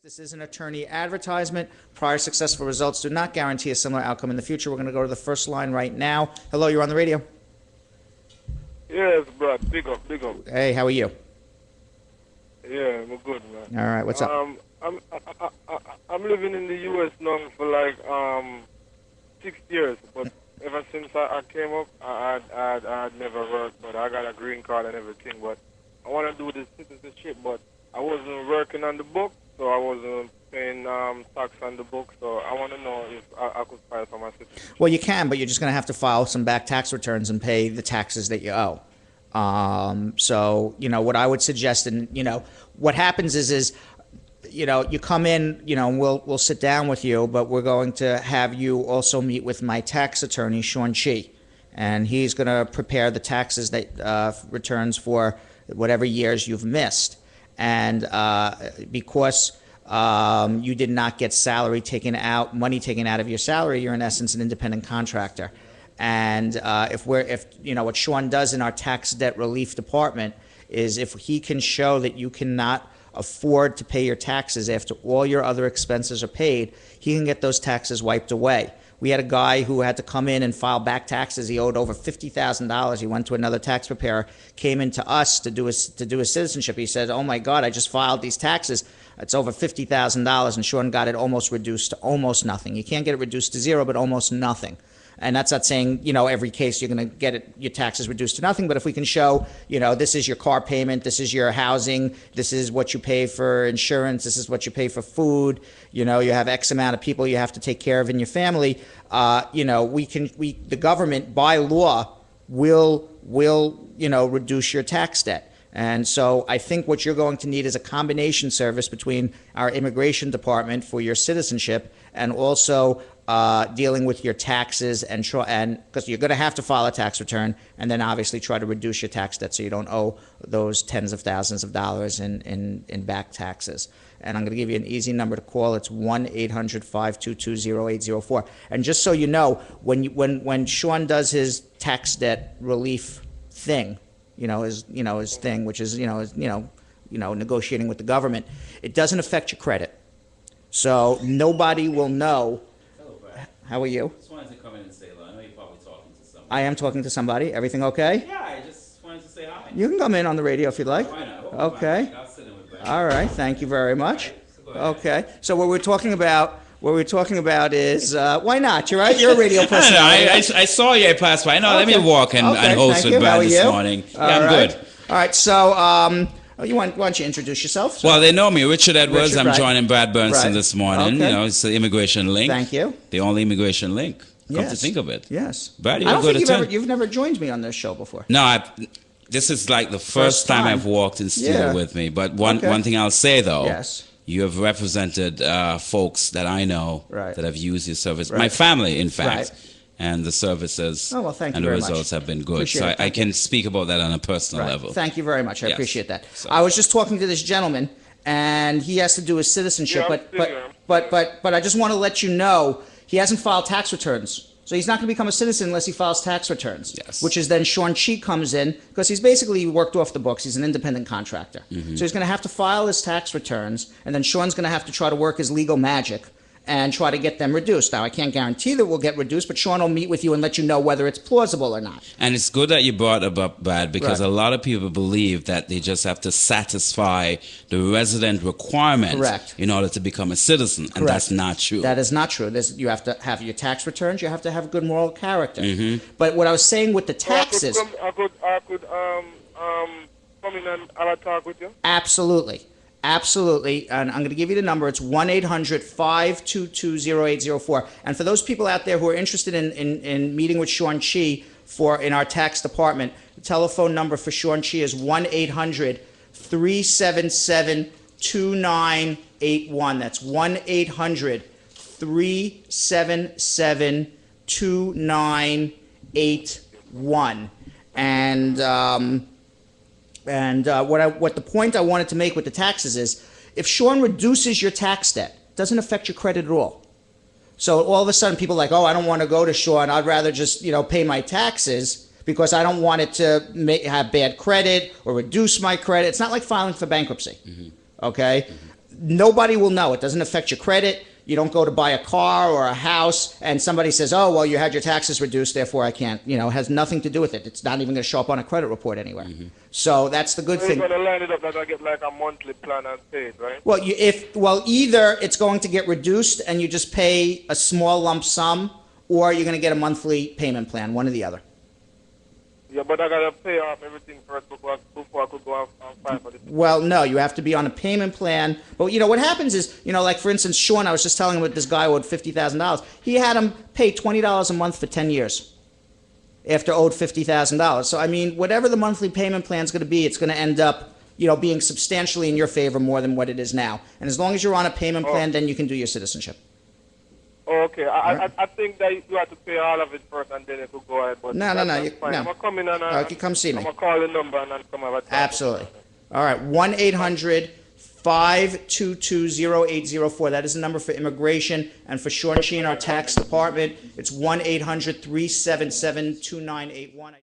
This is an attorney advertisement. Prior successful results do not guarantee a similar outcome in the future. We're going to go to the first line right now. Hello, you're on the radio. Yes, bro. Big up, big up. Hey, how are you? Yeah, I'm good, man. All right, what's up? I'm living in the U.S. now for like 6 years, but ever since I came up, I'd never worked, but I got a green card and everything. But I want to do the citizenship, but I wasn't working on the book, so I wasn't paying tax on the book. So I want to know if I could file for my citizenship. Well, you can, but you're just going to have to file some back tax returns and pay the taxes that you owe. So, what I would suggest, and, what happens is, you come in, and we'll sit down with you, but we're going to have you also meet with my tax attorney, Sean Chi, and he's going to prepare the taxes that returns for whatever years you've missed. And because you did not get money taken out of your salary, you're in essence an independent contractor. And what Sean does in our tax debt relief department is if he can show that you cannot afford to pay your taxes after all your other expenses are paid, he can get those taxes wiped away. We had a guy who had to come in and file back taxes. He owed over $50,000. He went to another tax preparer, came into us to do his citizenship. He said, "Oh my God, I just filed these taxes. It's over $50,000," and Sean got it almost reduced to almost nothing. You can't get it reduced to zero, but almost nothing. And that's not saying, every case you're going to get your taxes reduced to nothing. But if we can show, this is your car payment, this is your housing, this is what you pay for insurance, this is what you pay for food, you have X amount of people you have to take care of in your family, the government by law will reduce your tax debt. And so I think what you're going to need is a combination service between our immigration department for your citizenship and also dealing with your taxes and because you're going to have to file a tax return and then obviously try to reduce your tax debt so you don't owe those tens of thousands of dollars in back taxes. And I'm going to give you an easy number to call. It's 1-800-522-0804. And just so you know, when Sean does his tax debt relief thing, his thing, which is negotiating with the government, it doesn't affect your credit. So nobody will know. Hello, Brad. How are you? Just wanted to come in and say hello. I know you're probably talking to somebody. I am talking to somebody. Everything okay? Yeah, I just wanted to say hi. You can come in on the radio if you'd like. Why not? Okay. I'll sit in with Brad. All right. Thank you very much. Right, so go ahead. Okay. So what we're talking about is why not? You're right. You're a radio personality. I saw you. I passed by. No, let me walk and host with Brad this morning. I'm good. All right. So why don't you introduce yourself? Well, they know me. Richard Edwards. Richard, I'm right. joining Brad Bernstein Right. this morning. Okay. It's the immigration link. Thank you. The only immigration link. Come to Yes. think of it. Yes. Brad, I don't you're think good you've never joined me on this show before. No, this is like the first time I've walked in studio Yeah. with me. But one thing I'll say, though. Yes. You have represented folks that I know Right. that have used your service. Right. My family, in fact. Right. And the services Oh, well, thank you and the very much. results have been good. Appreciate So it. I Thank can speak about that on a personal Right. level. Thank you very much. I Yes. appreciate that. So- I was just talking to this gentleman, and he has to do his citizenship, Yeah, but I just want to let you know he hasn't filed tax returns. So he's not going to become a citizen unless he files tax returns, Yes. which is then Sean Chi comes in because he's basically worked off the books. He's an independent contractor. Mm-hmm. So he's going to have to file his tax returns, and then Sean's going to have to try to work his legal magic and try to get them reduced. Now, I can't guarantee that we'll get reduced, but Sean will meet with you and let you know whether it's plausible or not. And it's good that you brought up Brad, because Right. a lot of people believe that they just have to satisfy the resident requirement Correct. in order to become a citizen. And that's not true. That is not true. You have to have your tax returns. You have to have good moral character. Mm-hmm. But what I was saying with the taxes, I could come in and have a talk with you. absolutely. Absolutely. And I'm going to give you the number. It's 1-800-522-0804. And for those people out there who are interested in meeting with Sean Chi in our tax department, the telephone number for Sean Chi is 1-800-377-2981. That's 1-800-377-2981. And what the point I wanted to make with the taxes is, if Sean reduces your tax debt, it doesn't affect your credit at all. So all of a sudden, people are like, oh, I don't want to go to Sean. I'd rather just pay my taxes because I don't want it to have bad credit or reduce my credit. It's not like filing for bankruptcy. Okay. nobody will know. It doesn't affect your credit. You don't go to buy a car or a house and somebody says, oh, well, you had your taxes reduced, therefore I can't. It has nothing to do with it. It's not even going to show up on a credit report anywhere. So that's the good So thing. you're going to line it up that I get like a monthly plan and pay it, right? Well, either it's going to get reduced and you just pay a small lump sum, or you're going to get a monthly payment plan, one or the other. Yeah, but I got to pay off everything first before I could go and file for this. Well, no, you have to be on a payment plan. But what happens is, like for instance, Sean, I was just telling him with this guy who owed $50,000. He had him pay $20 a month for 10 years after owed $50,000. So I mean, whatever the monthly payment plan is going to be, it's going to end up, being substantially in your favor more than what it is now. And as long as you're on a payment plan, then you can do your citizenship. Okay, I think that you have to pay all of it first and then it will go ahead. But No. fine. I'm going to come in and You can come see me. I'm going to call the number and then come have a talk. Absolutely. All right, 1-800-522-0804. That is the number for immigration. And for Sean Sheen, our tax department, it's 1-800-377-2981.